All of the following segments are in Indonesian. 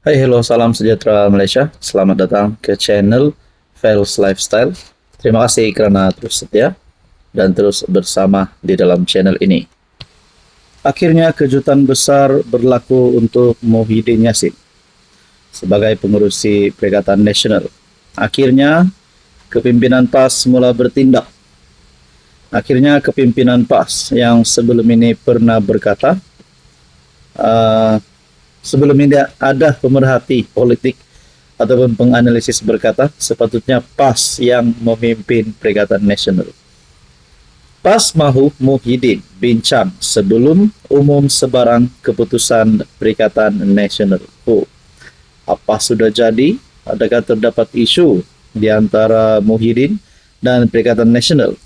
Hai, hello, salam sejahtera Malaysia. Selamat datang ke channel Fels Lifestyle. Terima kasih kerana terus setia dan terus bersama di dalam channel ini. Akhirnya kejutan besar berlaku untuk Muhyiddin Yassin sebagai pengerusi Perikatan Nasional. Akhirnya kepimpinan PAS mula bertindak. Akhirnya kepimpinan PAS yang sebelum ini pernah berkata, sebelum ini ada pemerhati politik ataupun penganalisis berkata sepatutnya PAS yang memimpin Perikatan Nasional. PAS mahu Muhyiddin bincang sebelum umum sebarang keputusan Perikatan Nasional. Apa sudah jadi? Adakah terdapat isu di antara Muhyiddin dan Perikatan Nasional?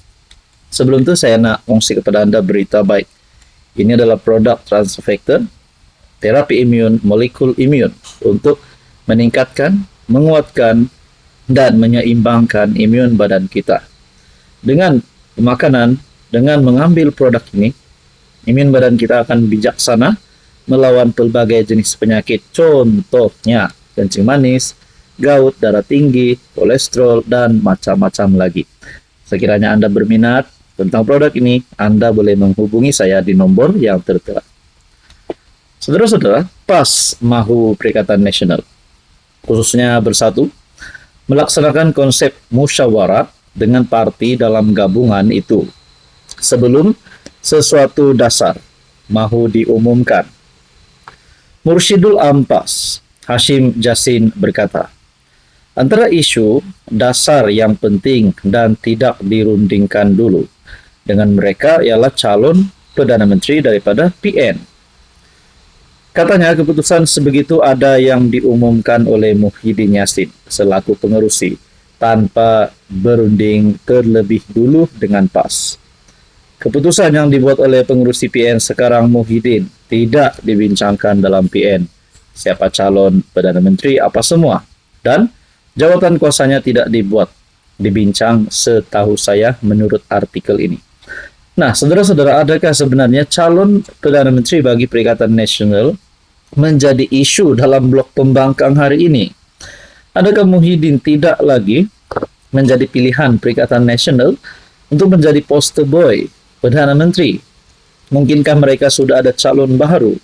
Sebelum itu saya nak kongsi kepada anda berita baik. Ini adalah produk transfer factor terapi imun, molekul imun untuk meningkatkan, menguatkan, dan menyeimbangkan imun badan kita. Dengan makanan, dengan mengambil produk ini, imun badan kita akan bijaksana melawan pelbagai jenis penyakit. Contohnya, kencing manis, gout, darah tinggi, kolesterol, dan macam-macam lagi. Sekiranya anda berminat tentang produk ini, anda boleh menghubungi saya di nombor yang tertera. Saudara-saudara, PAS mahu Perikatan Nasional, khususnya bersatu, melaksanakan konsep musyawarah dengan parti dalam gabungan itu sebelum sesuatu dasar mahu diumumkan. Mursyidul Ampas Hashim Jassin berkata, antara isu dasar yang penting dan tidak dirundingkan dulu dengan mereka ialah calon Perdana Menteri daripada PN. Katanya keputusan sebegitu ada yang diumumkan oleh Muhyiddin Yassin selaku pengerusi tanpa berunding terlebih dulu dengan PAS. Keputusan yang dibuat oleh pengerusi PN sekarang Muhyiddin tidak dibincangkan dalam PN. Siapa calon Perdana Menteri apa semua. Dan jawatan kuasanya tidak dibincang setahu saya menurut artikel ini. Nah, saudara-saudara, adakah sebenarnya calon Perdana Menteri bagi Perikatan Nasional menjadi isu dalam blok pembangkang hari ini? Adakah Muhyiddin tidak lagi menjadi pilihan Perikatan Nasional untuk menjadi poster boy Perdana Menteri? Mungkinkah mereka sudah ada calon baru?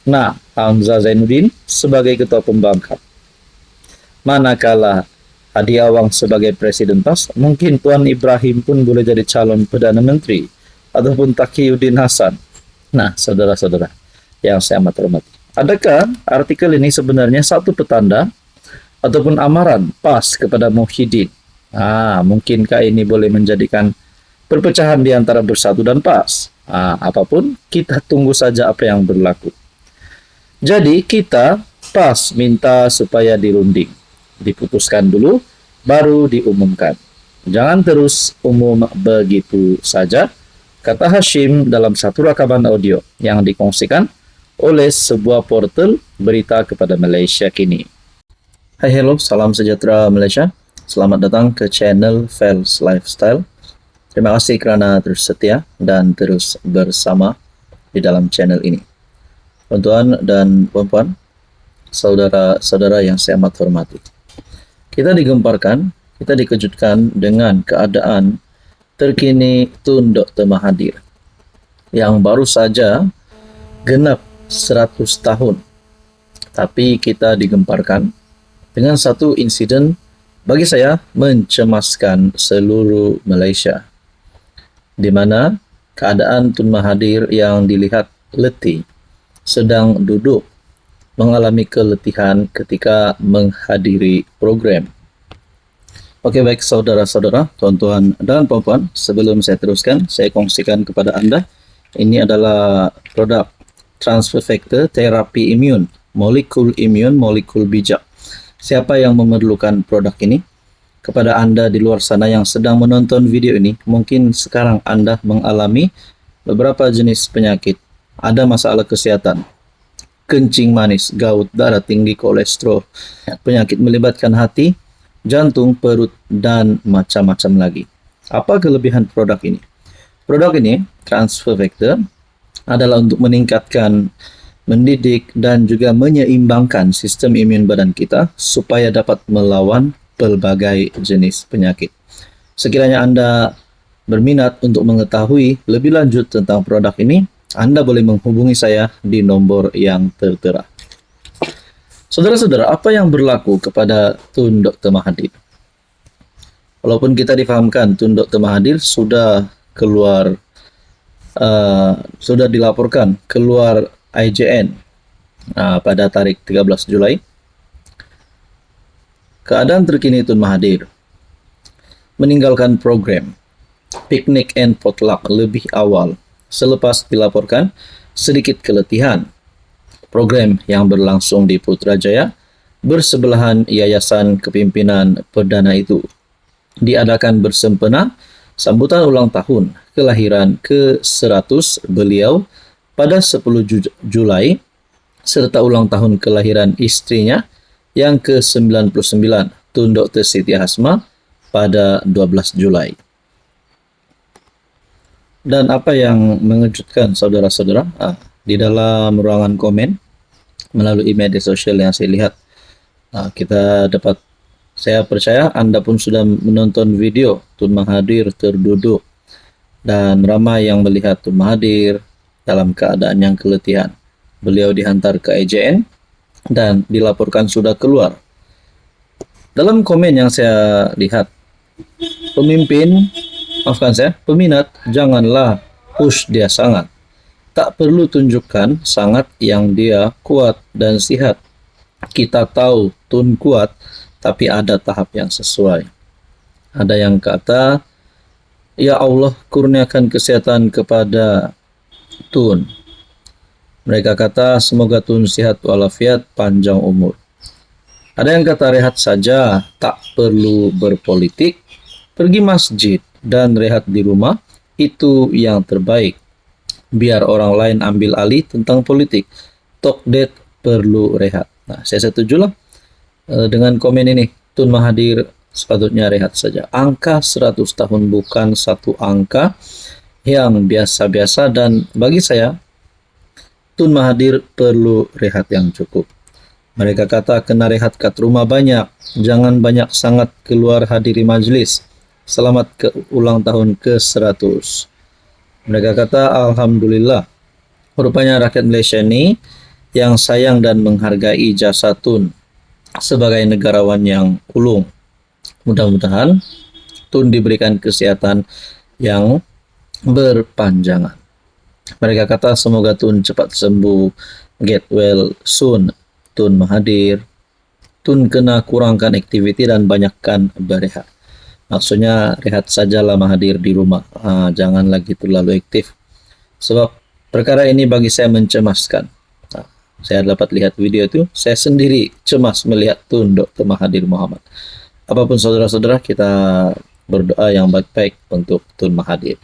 Nah, Hamzah Zainuddin sebagai ketua pembangkang. Manakala Hadi Awang sebagai Presiden PAS, mungkin Tuan Ibrahim pun boleh jadi calon Perdana Menteri, ataupun Taqiyuddin Hasan. Nah, saudara-saudara yang saya amat hormati, adakah artikel ini sebenarnya satu petanda ataupun amaran PAS kepada Muhyiddin? Mungkinkah ini boleh menjadikan perpecahan di antara Bersatu dan PAS? Apapun, kita tunggu saja apa yang berlaku. Jadi kita PAS minta supaya dirunding, diputuskan dulu, baru diumumkan. Jangan terus umum begitu saja, kata Hashim dalam satu rakaman audio yang dikongsikan oleh sebuah portal berita kepada Malaysia Kini. Hai, hello, salam sejahtera Malaysia. Selamat datang ke channel Fels Lifestyle. Terima kasih kerana terus setia dan terus bersama di dalam channel ini. Tuan-tuan dan puan-puan, saudara-saudara yang saya amat hormati, kita digemparkan, kita dikejutkan dengan keadaan terkini Tun Dr. Mahathir yang baru saja genap 100 tahun. Tapi kita digemparkan dengan satu insiden bagi saya mencemaskan seluruh Malaysia, di mana keadaan Tun Mahathir yang dilihat letih sedang duduk mengalami keletihan ketika menghadiri program. Oke, baik saudara-saudara, tuan-tuan dan puan-puan, sebelum saya teruskan, saya kongsikan kepada anda, ini adalah produk transfer factor terapi imun, molekul bijak. Siapa yang memerlukan produk ini? Kepada anda di luar sana yang sedang menonton video ini, mungkin sekarang anda mengalami beberapa jenis penyakit. Ada masalah kesehatan, kencing manis, gout, darah tinggi, kolesterol, penyakit melibatkan hati, jantung, perut, dan macam-macam lagi. Apa kelebihan produk ini? Produk ini, transfer factor, adalah untuk meningkatkan mendidik, dan juga menyeimbangkan sistem imun badan kita supaya dapat melawan pelbagai jenis penyakit. Sekiranya Anda berminat untuk mengetahui lebih lanjut tentang produk ini, Anda boleh menghubungi saya di nomor yang tertera. Saudara-saudara, apa yang berlaku kepada Tun Dr. Mahathir? Walaupun kita difahamkan Tun Dr. Mahathir sudah dilaporkan keluar IJN pada tarikh 13 Julai. Keadaan terkini Tun Mahathir meninggalkan program Picnic and Potluck lebih awal selepas dilaporkan sedikit keletihan. Program yang berlangsung di Putrajaya bersebelahan Yayasan Kepimpinan Perdana itu diadakan bersempena sambutan ulang tahun kelahiran ke-100 beliau pada 10 Julai serta ulang tahun kelahiran istrinya yang ke-99 Tun Dr. Siti Hasma pada 12 Julai. Dan apa yang mengejutkan saudara-saudara, di dalam ruangan komen melalui media sosial yang saya lihat, saya percaya Anda pun sudah menonton video Tun Mahathir terduduk dan ramai yang melihat Tun Mahathir dalam keadaan yang keletihan. Beliau dihantar ke IJN dan dilaporkan sudah keluar. Dalam komen yang saya lihat, peminat janganlah push dia sangat. Tak perlu tunjukkan sangat yang dia kuat dan sihat. Kita tahu Tun kuat, tapi ada tahap yang sesuai. Ada yang kata, ya Allah kurniakan kesehatan kepada Tun. Mereka kata, semoga Tun sehat walafiat, panjang umur. Ada yang kata rehat saja, tak perlu berpolitik, pergi masjid dan rehat di rumah, itu yang terbaik. Biar orang lain ambil alih tentang politik. Talk dead, perlu rehat. Nah, saya setujulah dengan komen ini. Tun Mahathir sepatutnya rehat saja. Angka 100 tahun bukan satu angka yang biasa-biasa, dan bagi saya Tun Mahathir perlu rehat yang cukup. Mereka kata kena rehat kat rumah banyak, jangan banyak sangat keluar hadiri majlis. Selamat ke ulang tahun ke-100. Mereka kata alhamdulillah. Rupanya rakyat Malaysia ini yang sayang dan menghargai jasa Tun sebagai negarawan yang ulung. Mudah-mudahan Tun diberikan kesehatan yang berpanjangan. Mereka kata semoga Tun cepat sembuh, get well soon. Tun Mahathir, Tun kena kurangkan aktiviti dan banyakkan berehat. Maksudnya rehat sajalah Mahathir di rumah, jangan lagi terlalu aktif. Sebab perkara ini bagi saya mencemaskan. Saya dapat lihat video itu, saya sendiri cemas melihat Tun Dr. Mahathir Mohamad. Apapun saudara-saudara, kita berdoa yang baik-baik untuk Tun Mahathir.